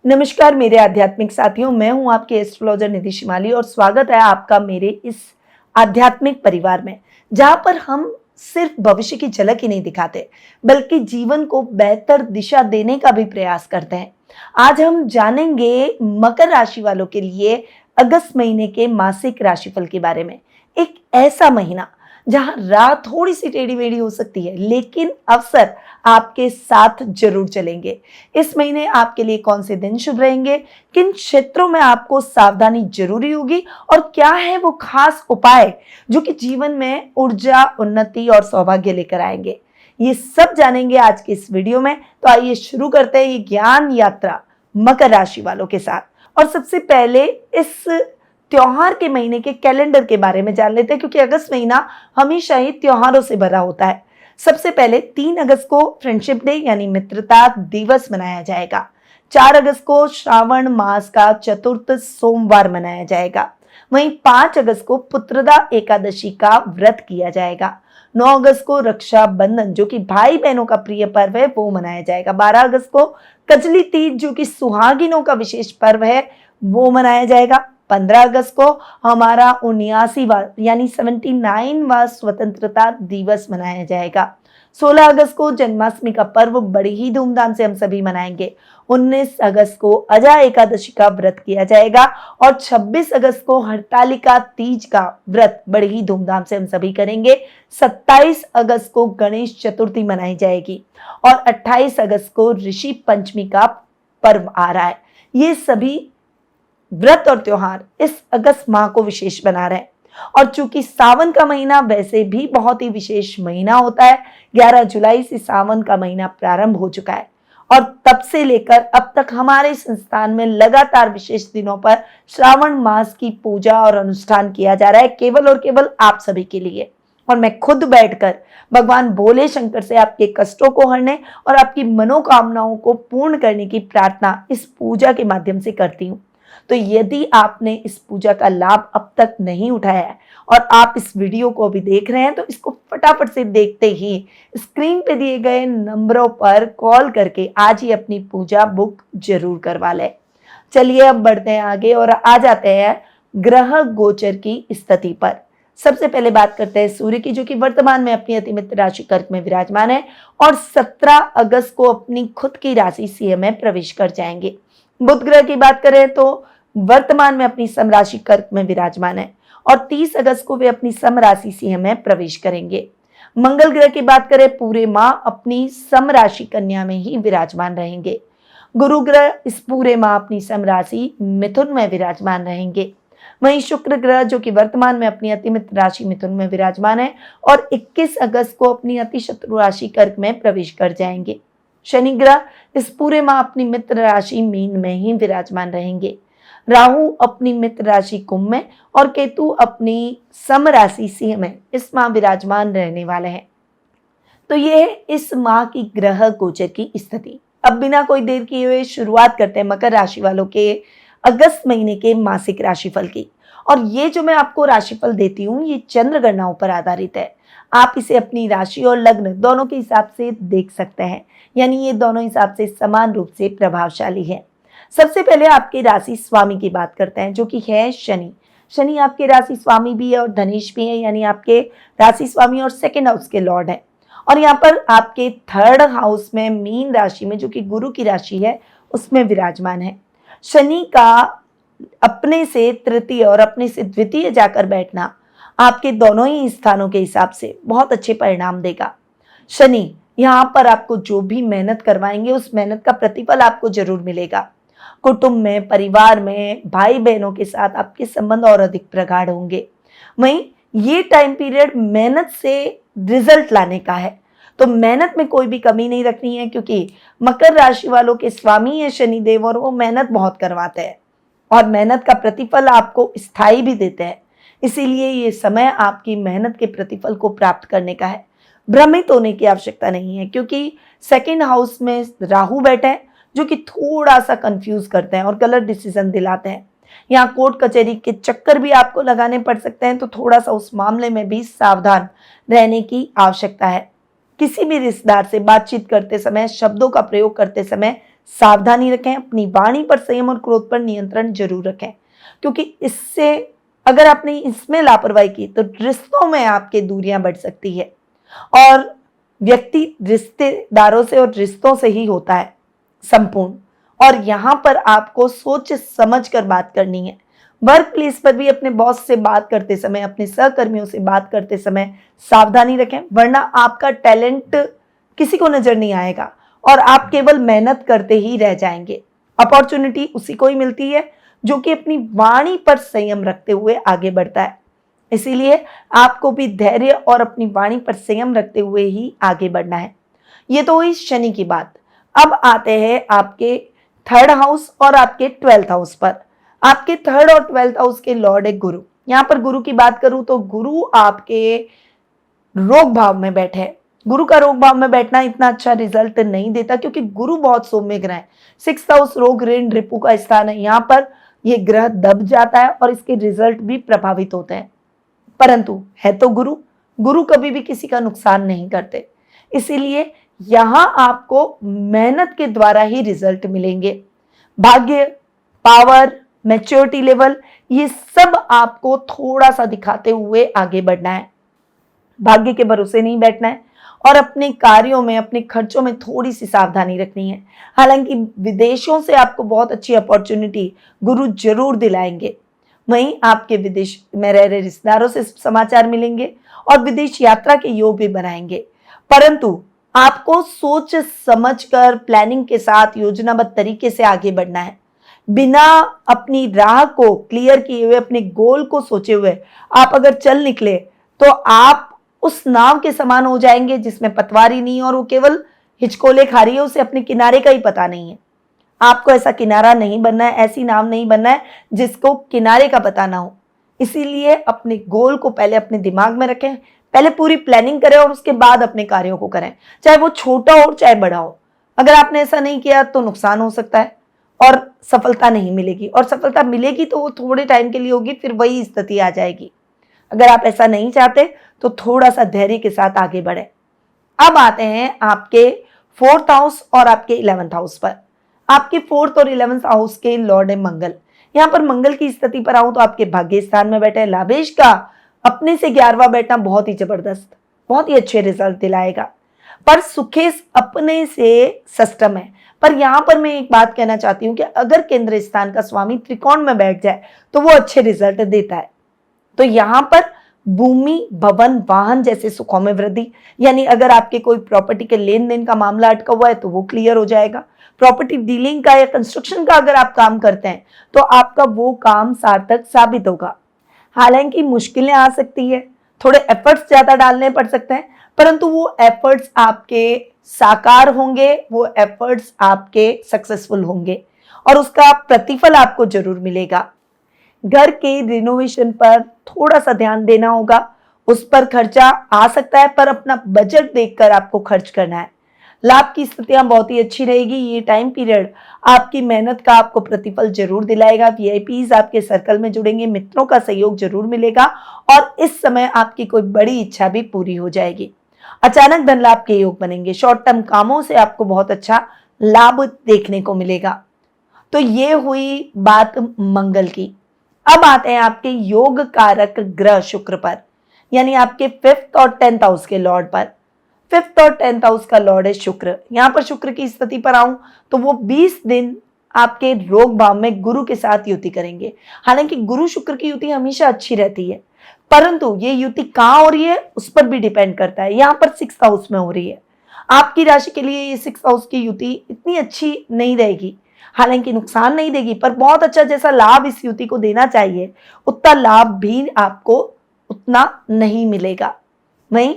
नमस्कार मेरे आध्यात्मिक साथियों, मैं हूं आपके एस्ट्रोलॉजर निधि शिमाली और स्वागत है आपका मेरे इस आध्यात्मिक परिवार में, जहां पर हम सिर्फ भविष्य की झलक ही नहीं दिखाते बल्कि जीवन को बेहतर दिशा देने का भी प्रयास करते हैं। आज हम जानेंगे मकर राशि वालों के लिए अगस्त महीने के मासिक राशिफल के बारे में। एक ऐसा महीना जहां राह थोड़ी सी टेढ़ी मेढ़ी हो सकती है, लेकिन अवसर आपके साथ जरूर चलेंगे। इस महीने आपके लिए कौन से दिन शुभ रहेंगे, किन क्षेत्रों में आपको सावधानी जरूरी होगी और क्या है वो खास उपाय जो कि जीवन में ऊर्जा, उन्नति और सौभाग्य लेकर आएंगे, ये सब जानेंगे आज के इस वीडियो में। तो आइए शुरू करते हैं ये ज्ञान यात्रा मकर राशि वालों के साथ। और सबसे पहले इस त्योहार के महीने के कैलेंडर के बारे में जान लेते हैं, क्योंकि अगस्त महीना हमेशा ही त्योहारों से भरा होता है। सबसे पहले 3 अगस्त को फ्रेंडशिप डे यानी मित्रता दिवस मनाया जाएगा। 4 अगस्त को श्रावण मास का चतुर्थ सोमवार मनाया जाएगा। वहीं 5 अगस्त को पुत्रदा एकादशी का व्रत किया जाएगा। 9 अगस्त को रक्षाबंधन जो कि भाई बहनों का प्रिय पर्व है वो मनाया जाएगा। 12 अगस्त को कजली तीज जो कि सुहागिनों का विशेष पर्व है वो मनाया जाएगा। 15 अगस्त को हमारा 79वां यानी 79वां स्वतंत्रता दिवस मनाया जाएगा। 16 अगस्त को जन्माष्टमी का पर्व बड़ी ही धूमधाम से हम सभी मनाएंगे। 19 अगस्त को अजा एकादशी का व्रत किया जाएगा और 26 अगस्त को हरतालिका तीज का व्रत बड़ी ही धूमधाम से हम सभी करेंगे। 27 अगस्त को गणेश चतुर्थी मनाई जाएगी और 28 अगस्त को ऋषि पंचमी का पर्व आ रहा है। ये सभी व्रत और त्योहार इस अगस्त माह को विशेष बना रहे हैं। और चूंकि सावन का महीना वैसे भी बहुत ही विशेष महीना होता है, 11 जुलाई से सावन का महीना प्रारंभ हो चुका है और तब से लेकर अब तक हमारे संस्थान में लगातार विशेष दिनों पर श्रावण मास की पूजा और अनुष्ठान किया जा रहा है, केवल और केवल आप सभी के लिए। और मैं खुद बैठकर भगवान भोले शंकर से आपके कष्टों को हरने और आपकी मनोकामनाओं को पूर्ण करने की प्रार्थना इस पूजा के माध्यम से करती हूँ। तो यदि आपने इस पूजा का लाभ अब तक नहीं उठाया है और आप इस वीडियो को अभी देख रहे हैं, तो इसको फटाफट से देखते ही स्क्रीन पे दिए गए नंबरों पर कॉल करके आज ही अपनी पूजा बुक जरूर करवा लें। चलिए अब बढ़ते हैं आगे और आ जाते हैं ग्रह गोचर की स्थिति पर। सबसे पहले बात करते हैं सूर्य की, जो कि वर्तमान में अपनी अति मित्र राशि कर्क में विराजमान है और 17 अगस्त को अपनी खुद की राशि सिंह में प्रवेश कर जाएंगे। बुध ग्रह की बात करें तो वर्तमान में अपनी समराशि कर्क में विराजमान है और 30 अगस्त को वे अपनी समराशि सिंह में प्रवेश करेंगे। मंगल ग्रह की बात करें पूरे माह अपनी समराशि कन्या में ही विराजमान रहेंगे। गुरु ग्रह इस पूरे माह अपनी समराशि मिथुन में विराजमान रहेंगे। वहीं शुक्र ग्रह जो कि वर्तमान में अपनी अति मित्र राशि मिथुन में विराजमान है और 21 अगस्त को अपनी अति शत्रु राशि कर्क में प्रवेश कर जाएंगे। शनि ग्रह इस पूरे माह अपनी मित्र राशि मीन में ही विराजमान रहेंगे। राहु अपनी मित्र राशि कुंभ में और केतु अपनी सम राशि सिंह में इस माह विराजमान रहने वाले हैं। तो ये है इस माह की ग्रह गोचर की स्थिति। अब बिना कोई देर किए हुए शुरुआत करते हैं मकर राशि वालों के अगस्त महीने के मासिक राशिफल की। और ये जो मैं आपको राशिफल देती हूँ ये चंद्र गणनाओं पर आधारित है। आप इसे अपनी राशि और लग्न दोनों के हिसाब से देख सकते हैं, यानी ये दोनों हिसाब से समान रूप से प्रभावशाली है। सबसे पहले आपके राशि स्वामी की बात करते हैं, जो कि है शनि। शनि आपके राशि स्वामी भी है और धनेश भी है, यानी आपके राशि स्वामी और सेकंड हाउस के लॉर्ड है। और यहाँ पर आपके 3rd हाउस में मीन राशि में, जो कि गुरु की राशि है, उसमें विराजमान है। शनि का अपने से तृतीय और अपने से द्वितीय जाकर बैठना आपके दोनों ही स्थानों के हिसाब से बहुत अच्छे परिणाम देगा। शनि यहाँ पर आपको जो भी मेहनत करवाएंगे उस मेहनत का प्रतिफल आपको जरूर मिलेगा। कुटुंब में, परिवार में, भाई बहनों के साथ आपके संबंध और अधिक प्रगाढ़ होंगे। वहीं ये टाइम पीरियड मेहनत से रिजल्ट लाने का है, तो मेहनत में कोई भी कमी नहीं रखनी है, क्योंकि मकर राशि वालों के स्वामी है शनिदेव और वो मेहनत बहुत करवाते हैं और मेहनत का प्रतिफल आपको स्थायी भी देते हैं। इसीलिए ये समय आपकी मेहनत के प्रतिफल को प्राप्त करने का है। भ्रमित होने की आवश्यकता नहीं है, क्योंकि सेकंड हाउस में राहु बैठे हैं जो कि थोड़ा सा कंफ्यूज करते हैं और गलत डिसीजन दिलाते हैं। यहाँ कोर्ट कचहरी के चक्कर भी आपको लगाने पड़ सकते हैं, तो थोड़ा सा उस मामले में भी सावधान रहने की आवश्यकता है। किसी भी रिश्तेदार से बातचीत करते समय, शब्दों का प्रयोग करते समय सावधानी रखें, अपनी वाणी पर संयम और क्रोध पर नियंत्रण जरूर रखें, क्योंकि इससे अगर आपने इसमें लापरवाही की तो रिश्तों में आपके दूरियां बढ़ सकती है। और व्यक्ति रिश्तेदारों से और रिश्तों से ही होता है संपूर्ण, और यहां पर आपको सोच समझ कर बात करनी है। वर्क प्लेस पर भी अपने बॉस से बात करते समय, अपने सहकर्मियों से बात करते समय सावधानी रखें, वरना आपका टैलेंट किसी को नजर नहीं आएगा और आप केवल मेहनत करते ही रह जाएंगे। अपॉर्चुनिटी उसी को ही मिलती है जो कि अपनी वाणी पर संयम रखते हुए आगे बढ़ता है। इसीलिए आपको भी धैर्य और अपनी वाणी पर संयम रखते हुए ही आगे बढ़ना है। ये तो हुई शनि की बात। अब आते हैं आपके थर्ड हाउस और आपके 12th हाउस पर। आपके थर्ड और 12th हाउस के लॉर्ड है गुरु। यहां पर गुरु की बात करूं तो गुरु आपके रोग भाव में बैठे हैं। गुरु का रोग भाव में बैठना इतना अच्छा रिजल्ट नहीं देता, क्योंकि गुरु बहुत सौम्य ग्रह है। 6th हाउस रोग ऋण रिपु का स्थान है। यहाँ पर ये ग्रह दब जाता है और इसके रिजल्ट भी प्रभावित होते हैं, परंतु है तो गुरु, गुरु कभी भी किसी का नुकसान नहीं करते। इसीलिए यहां आपको मेहनत के द्वारा ही रिजल्ट मिलेंगे। भाग्य, पावर, मैच्योरिटी लेवल, ये सब आपको थोड़ा सा दिखाते हुए आगे बढ़ना है। भाग्य के भरोसे नहीं बैठना है और अपने कार्यों में, अपने खर्चों में थोड़ी सी सावधानी रखनी है। हालांकि विदेशों से आपको बहुत अच्छी अपॉर्चुनिटी गुरु जरूर दिलाएंगे। वहीं आपके विदेश में रह रहे रिश्तेदारों से समाचार मिलेंगे और विदेश यात्रा के योग भी बनाएंगे, परंतु आपको सोच समझकर प्लानिंग के साथ योजनाबद्ध तरीके से आगे बढ़ना है। बिना अपनी राह को क्लियर किए हुए, अपने गोल को सोचे हुए आप अगर चल निकले तो आप उस नाव के समान हो जाएंगे जिसमें पतवारी नहीं और वो केवल हिचकोले खा रही है, उसे अपने किनारे का ही पता नहीं है। आपको ऐसा किनारा नहीं बनना है, ऐसी नाव नहीं बनना है जिसको किनारे का पता ना हो। इसीलिए अपने गोल को पहले अपने दिमाग में रखें, पहले पूरी प्लानिंग करें और उसके बाद अपने कार्यों को करें, चाहे वो छोटा हो चाहे बड़ा हो। अगर आपने ऐसा नहीं किया तो नुकसान हो सकता है और सफलता नहीं मिलेगी, और सफलता मिलेगी तो वो थोड़े टाइम के लिए होगी, फिर वही स्थिति आ जाएगी। अगर आप ऐसा नहीं चाहते तो थोड़ा सा धैर्य के साथ आगे बढ़े। अब आते हैं आपके 4th हाउस और आपके 11th हाउस पर। आपके 4th और 11th हाउस के लॉर्ड है मंगल। यहाँ पर मंगल की स्थिति पर आऊं तो आपके भाग्य स्थान में बैठे लाभेश का अपने से 11वां बैठना बहुत ही जबरदस्त, बहुत ही अच्छे रिजल्ट दिलाएगा। पर सुखेश अपने से सष्टम है। पर यहां पर मैं एक बात कहना चाहती हूं कि अगर केंद्र स्थान का स्वामी त्रिकोण में बैठ जाए तो वो अच्छे रिजल्ट देता है। तो यहां पर भूमि, भवन, वाहन जैसे सुखों में वृद्धि, यानी अगर आपके कोई प्रॉपर्टी के लेन देन का मामला अटका हुआ है तो वो क्लियर हो जाएगा। प्रॉपर्टी डीलिंग का या कंस्ट्रक्शन का अगर आप काम करते हैं तो आपका वो काम सार्थक साबित होगा। हालांकि मुश्किलें आ सकती है, थोड़े एफर्ट्स ज्यादा डालने पड़ सकते हैं, परंतु वो एफर्ट्स आपके साकार होंगे, वो एफर्ट्स आपके सक्सेसफुल होंगे और उसका प्रतिफल आपको जरूर मिलेगा। घर के रिनोवेशन पर थोड़ा सा ध्यान देना होगा, उस पर खर्चा आ सकता है, पर अपना बजट देखकर आपको खर्च करना है। लाभ की स्थितियां बहुत ही अच्छी रहेगी। ये टाइम पीरियड आपकी मेहनत का आपको प्रतिफल जरूर दिलाएगा। वीआईपीज आपके सर्कल में जुड़ेंगे, मित्रों का सहयोग जरूर मिलेगा और इस समय आपकी कोई बड़ी इच्छा भी पूरी हो जाएगी। अचानक धन लाभ के योग बनेंगे। शॉर्ट टर्म कामों से आपको बहुत अच्छा लाभ देखने को मिलेगा। तो ये हुई बात मंगल की। अब आते हैं आपके योग कारक ग्रह शुक्र पर, यानी आपके 5th और 10th हाउस के लॉर्ड पर। 5th और 10th हाउस का लॉर्ड है शुक्र। यहां पर शुक्र की स्थिति पर आऊं तो वो 20 दिन आपके रोग भाव में गुरु के साथ युति करेंगे। हालांकि गुरु शुक्र की युति हमेशा अच्छी रहती है, परंतु ये युति कहां हो रही है उस पर भी डिपेंड करता है। यहां पर 6th हाउस में हो रही है। आपकी राशि के लिए ये 6th हाउस की युति इतनी अच्छी नहीं रहेगी, हालांकि नुकसान नहीं देगी, पर बहुत अच्छा जैसा लाभ इस युति को देना चाहिए उतना लाभ भी आपको उतना नहीं मिलेगा। वहीं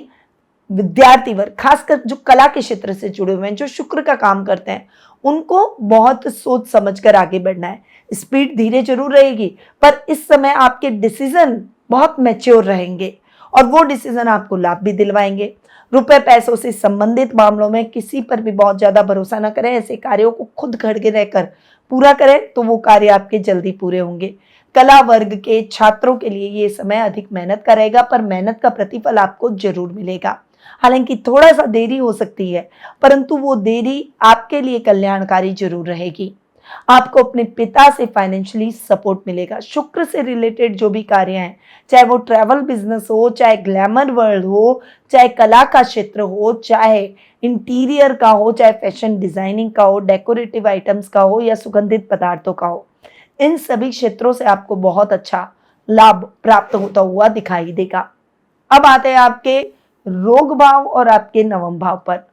विद्यार्थी वर्ग, खासकर जो कला के क्षेत्र से जुड़े हुए हैं, जो शुक्र का काम करते हैं, उनको बहुत सोच समझकर आगे बढ़ना है। स्पीड धीरे जरूर रहेगी, पर इस समय आपके डिसीजन बहुत मैच्योर रहेंगे और वो डिसीजन आपको लाभ भी दिलवाएंगे। रुपए पैसों से संबंधित मामलों में किसी पर भी बहुत ज्यादा भरोसा न करें। ऐसे कार्यों को खुद खड़े रहकर पूरा करें तो वो कार्य आपके जल्दी पूरे होंगे। कला वर्ग के छात्रों के लिए ये समय अधिक मेहनत का रहेगा, पर मेहनत का प्रतिफल आपको जरूर मिलेगा। हालांकि थोड़ा सा देरी हो सकती है, परंतु वो देरी आपके लिए कल्याणकारी जरूर रहेगी। आपको अपने पिता से फाइनेंशियली सपोर्ट मिलेगा। शुक्र से रिलेटेड जो भी कार्य हैं, चाहे वो ट्रैवल बिजनेस हो, चाहे ग्लैमर वर्ल्ड हो, चाहे कला का क्षेत्र हो, चाहे इंटीरियर का हो, चाहे फैशन डिजाइनिंग का हो, डेकोरेटिव आइटम्स का हो या सुगंधित पदार्थों का हो, इन सभी क्षेत्रों से आपको बहुत अच्छा लाभ प्राप्त होता हुआ दिखाई देगा। अब आते हैं आपके रोग भाव और आपके नवम भाव पर,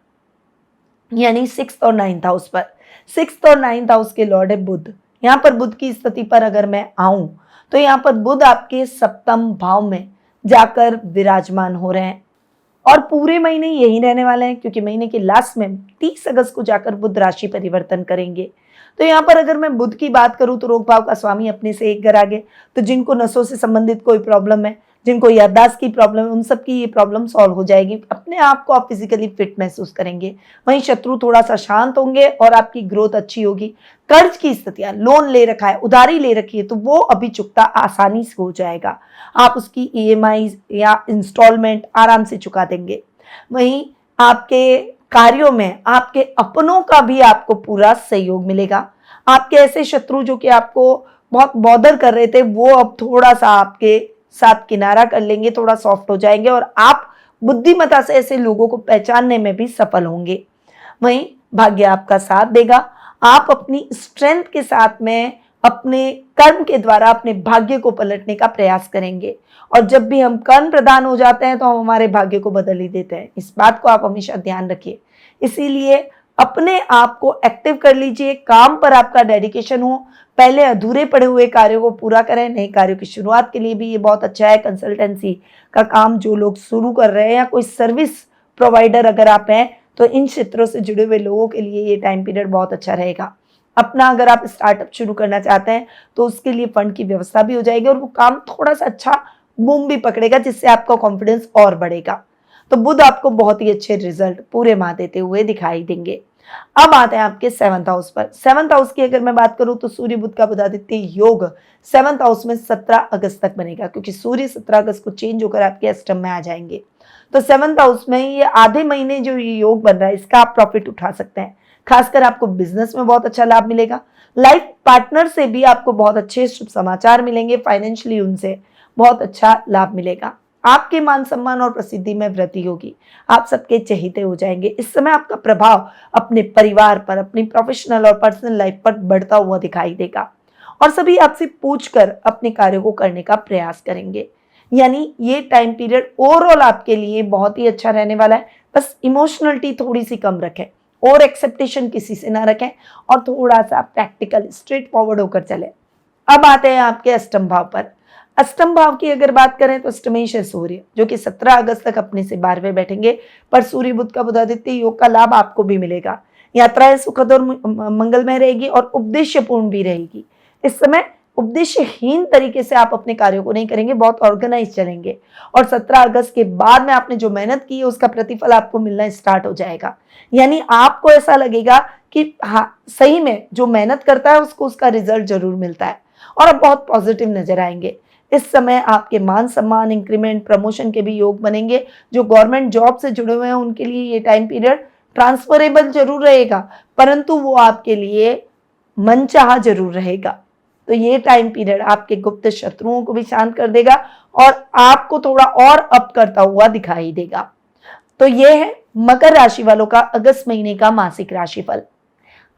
यानी 6th और 9th हाउस पर। 6th और 9th हाउस के लॉर्ड है बुध। यहाँ पर बुध की स्थिति पर अगर मैं आऊं तो यहाँ पर बुध आपके सप्तम भाव में जाकर विराजमान हो रहे हैं और पूरे महीने यही रहने वाले हैं, क्योंकि महीने के लास्ट में 30 अगस्त को जाकर बुध राशि परिवर्तन करेंगे। तो यहाँ पर अगर मैं बुध की बात करूं तो रोग भाव का स्वामी अपने से एक घर आगे, तो जिनको नसों से संबंधित कोई प्रॉब्लम है, जिनको याददाश्त की प्रॉब्लम है, उन सब की ये प्रॉब्लम सॉल्व हो जाएगी। अपने आप को आप फिजिकली फिट महसूस करेंगे। वहीं शत्रु थोड़ा सा शांत होंगे और आपकी ग्रोथ अच्छी होगी। कर्ज की स्थितियां, लोन ले रखा है, उधारी ले रखी है, तो वो अभी चुकता आसानी से हो जाएगा। आप उसकी EMI या इंस्टॉलमेंट आराम से चुका देंगे। वहीं आपके कार्यों में आपके अपनों का भी आपको पूरा सहयोग मिलेगा। आपके ऐसे शत्रु जो कि आपको बहुत बॉदर कर रहे थे, वो अब थोड़ा सा आपके साथ किनारा कर लेंगे, थोड़ा सॉफ्ट हो जाएंगे और आप बुद्धिमत्ता से ऐसे लोगों को पहचानने में भी सफल होंगे। वहीं भाग्य आपका साथ देगा। आप अपनी स्ट्रेंथ के साथ में अपने कर्म के द्वारा अपने भाग्य को पलटने का प्रयास करेंगे और जब भी हम कर्म प्रधान हो जाते हैं तो हम हमारे भाग्य को बदल ही देते हैं। इस बात को आप हमेशा ध्यान रखिए। इसीलिए अपने आप को एक्टिव कर लीजिए, काम पर आपका डेडिकेशन हो, पहले अधूरे पड़े हुए कार्यों को पूरा करें। नए कार्यों की शुरुआत के लिए भी ये बहुत अच्छा है। कंसल्टेंसी का काम जो लोग शुरू कर रहे हैं या कोई सर्विस प्रोवाइडर अगर आप हैं तो इन क्षेत्रों से जुड़े हुए लोगों के लिए ये टाइम पीरियड बहुत अच्छा रहेगा। अपना अगर आप स्टार्टअप शुरू करना चाहते हैं तो उसके लिए फंड की व्यवस्था भी हो जाएगी और वो काम थोड़ा सा अच्छा बूम भी पकड़ेगा, जिससे आपका कॉन्फिडेंस और बढ़ेगा। तो बुध आपको बहुत ही अच्छे रिजल्ट पूरे माह देते हुए दिखाई देंगे। अब आते हैं आपके 7th हाउस पर। 7th हाउस की अगर मैं बात करूं तो सूर्य बुध का बुधादित्य योग 7th हाउस में 17 अगस्त तक बनेगा, क्योंकि सूर्य 17 अगस्त को चेंज होकर आपके अष्टम में आ जाएंगे। तो 7th हाउस में ये आधे महीने जो ये योग बन रहा है, इसका आप प्रॉफिट उठा सकते हैं। खासकर आपको बिजनेस में बहुत अच्छा लाभ मिलेगा। लाइफ पार्टनर से भी आपको बहुत अच्छे शुभ समाचार मिलेंगे। फाइनेंशियली उनसे बहुत अच्छा लाभ मिलेगा। आपके मान सम्मान और प्रसिद्धि में वृद्धि होगी। आप सबके चहेते हो जाएंगे। इस समय आपका प्रभाव अपने परिवार पर, अपनी प्रोफेशनल और पर्सनल लाइफ पर बढ़ता हुआ दिखाई देगा और सभी आपसे पूछकर अपने कार्यों को करने का प्रयास करेंगे। यानी ये टाइम पीरियड ओवरऑल आपके लिए बहुत ही अच्छा रहने वाला है। बस इमोशनलिटी थोड़ी सी कम रखें और एक्सेप्टेशन किसी से ना रखें और थोड़ा सा प्रैक्टिकल स्ट्रेट फॉरवर्ड होकर चले। अब आते हैं आपके अष्टम भाव पर। अष्टम भाव की अगर बात करें तो अष्टमेश है सूर्य, जो कि 17 अगस्त तक अपने से 12वें बैठेंगे। पर सूर्य बुध का बुधादित्य योग का लाभ आपको भी मिलेगा। यात्राएं सुखद और मंगलमय रहेगी और उद्देश्यपूर्ण भी रहेगी। इस समय उद्देश्यहीन तरीके से आप अपने कार्यों को नहीं करेंगे, बहुत ऑर्गेनाइज चलेंगे और 17 अगस्त के बाद में आपने जो मेहनत की है उसका प्रतिफल आपको मिलना स्टार्ट हो जाएगा। यानी आपको ऐसा लगेगा कि हाँ, सही में जो मेहनत करता है उसको उसका रिजल्ट जरूर मिलता है और आप बहुत पॉजिटिव नजर आएंगे। इस समय आपके मान सम्मान, इंक्रीमेंट, प्रमोशन के भी योग बनेंगे। जो गवर्नमेंट जॉब से जुड़े हुए हैं उनके लिए ये टाइम पीरियड ट्रांसफरेबल जरूर रहेगा, परंतु वो आपके लिए मनचाहा जरूर रहेगा। तो ये टाइम पीरियड आपके गुप्त शत्रुओं को भी शांत कर देगा और आपको थोड़ा और अप करता हुआ दिखाई देगा। तो ये है मकर राशि वालों का अगस्त महीने का मासिक राशिफल।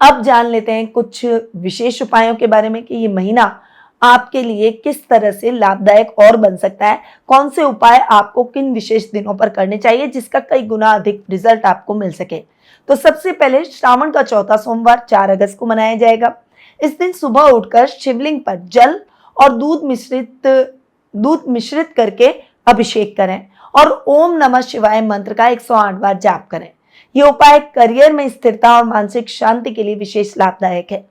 अब जान लेते हैं कुछ विशेष उपायों के बारे में कि ये महीना आपके लिए किस तरह से लाभदायक और बन सकता है। कौन से उपाय आपको किन विशेष दिनों पर करने चाहिए जिसका कई गुना अधिक रिजल्ट आपको मिल सके। तो सबसे पहले श्रावण का चौथा सोमवार 4 अगस्त को मनाया जाएगा। इस दिन सुबह उठकर शिवलिंग पर जल और दूध मिश्रित करके अभिषेक करें और ओम नमः शिवाय मंत्र का 108 बार जाप करें। यह उपाय करियर में स्थिरता और मानसिक शांति के लिए विशेष लाभदायक है।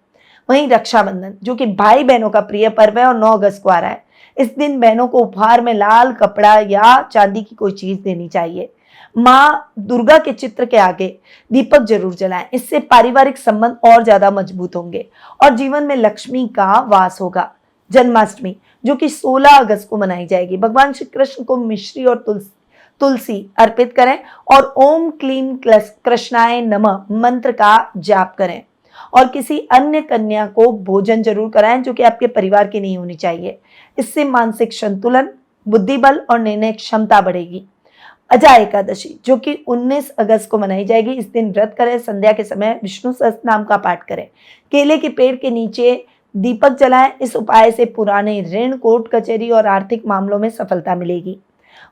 वहीं रक्षाबंधन, जो कि भाई बहनों का प्रिय पर्व है और 9 अगस्त को आ रहा है। इस दिन बहनों को उपहार में लाल कपड़ा या चांदी की कोई चीज देनी चाहिए। माँ दुर्गा के चित्र के आगे दीपक जरूर जलाएं। इससे पारिवारिक संबंध और ज्यादा मजबूत होंगे और जीवन में लक्ष्मी का वास होगा। जन्माष्टमी, जो कि 16 अगस्त को मनाई जाएगी। भगवान श्री कृष्ण को मिश्री और तुलसी अर्पित करें और ओम क्लीम कृष्णाय नमः मंत्र का जाप करें। और किसी अन्य कन्या को भोजन जरूर कराएं जो कि आपके परिवार की नहीं होनी चाहिए। इससे मानसिक संतुलन, बुद्धि बल और निर्णय क्षमता बढ़ेगी। अजा एकादशी जो कि 19 अगस्त को मनाई जाएगी, इस दिन व्रत करें, संध्या के समय विष्णु सहस्त्र नाम का पाठ करें, केले के पेड़ के नीचे दीपक जलाएं। इस उपाय से पुराने ऋण, कोर्ट कचहरी और आर्थिक मामलों में सफलता मिलेगी।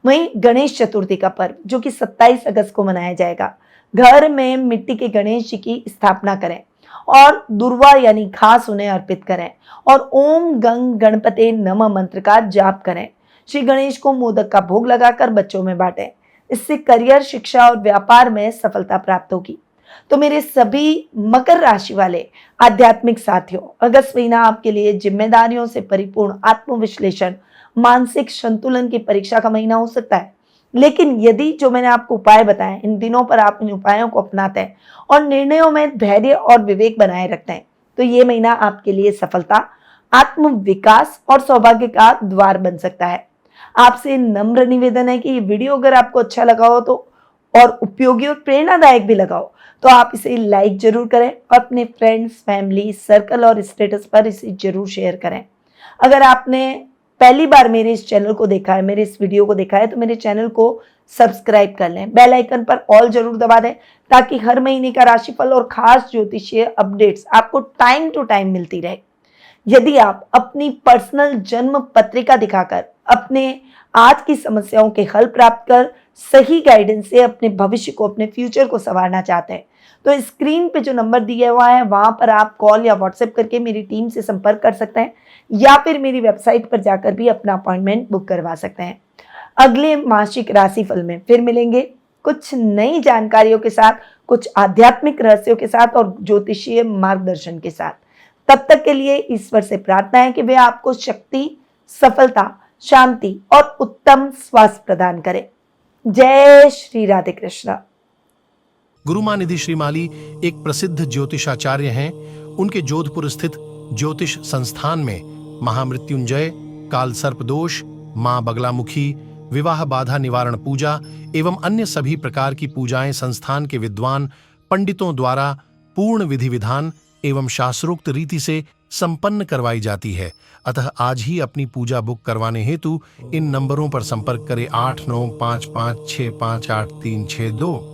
वहीं गणेश चतुर्थी का पर्व जो कि 27 अगस्त को मनाया जाएगा, घर में मिट्टी के गणेश जी की स्थापना करें और दुर्वा यानी घास उन्हें अर्पित करें और ओम गंग गणपते नमः मंत्र का जाप करें। श्री गणेश को मोदक का भोग लगाकर बच्चों में बांटें। इससे करियर, शिक्षा और व्यापार में सफलता प्राप्त होगी। तो मेरे सभी मकर राशि वाले आध्यात्मिक साथियों, अगस्त महीना आपके लिए जिम्मेदारियों से परिपूर्ण आत्मविश्लेषण, मानसिक संतुलन की परीक्षा का महीना हो सकता है। लेकिन यदि जो मैंने आपको उपाय बताए, इन दिनों पर आप इन उपायों को अपनाते हैं और निर्णयों में धैर्य और विवेक बनाए रखते हैं, तो ये महीना आपके लिए सफलता, आत्म विकास और सौभाग्य का द्वार बन सकता है। आपसे नम्र निवेदन है कि ये वीडियो अगर आपको अच्छा लगा हो तो और उपयोगी और प्रेरणादायक भी लगा हो तो आप इसे लाइक जरूर करें और अपने फ्रेंड्स, फैमिली, सर्कल और स्टेटस पर इसे जरूर शेयर करें। अगर आपने पहली बार मेरे इस चैनल को देखा है, मेरे इस वीडियो को देखा है, तो मेरे चैनल को सब्सक्राइब कर लें, बेल आइकन पर ऑल जरूर दबा दें ताकि हर महीने का राशिफल और खास ज्योतिषीय अपडेट्स आपको टाइम टू टाइम मिलती रहे। यदि आप अपनी पर्सनल जन्म पत्रिका दिखाकर अपने आज की समस्याओं के हल प्राप्त कर सही गाइडेंस से अपने भविष्य को, अपने फ्यूचर को संवारना चाहते हैं, तो स्क्रीन पे जो नंबर दिया हुआ है वहां पर आप कॉल या व्हाट्सएप करके मेरी टीम से संपर्क कर सकते हैं या फिर मेरी वेबसाइट पर जाकर भी अपना अपॉइंटमेंट बुक करवा सकते हैं। अगले मासिक राशिफल में फिर मिलेंगे कुछ नई जानकारियों के साथ, कुछ आध्यात्मिक रहस्यों के साथ और ज्योतिषीय मार्गदर्शन के साथ। तब तक के लिए ईश्वर से प्रार्थना है कि वे आपको शक्ति, सफलता, शांति और उत्तम स्वास्थ्य प्रदान करे। जय श्री राधे कृष्ण। गुरुमां निधि श्रीमाली एक प्रसिद्ध ज्योतिषाचार्य हैं। उनके जोधपुर स्थित ज्योतिष संस्थान में महामृत्युंजय, काल सर्प दोष, मां बगलामुखी, विवाह बाधा निवारण पूजा एवं अन्य सभी प्रकार की पूजाएं संस्थान के विद्वान पंडितों द्वारा पूर्ण विधि विधान एवं शास्त्रोक्त रीति से संपन्न करवाई जाती है। अतः आज ही अपनी पूजा बुक करवाने हेतु इन नंबरों पर संपर्क करें 8955658362।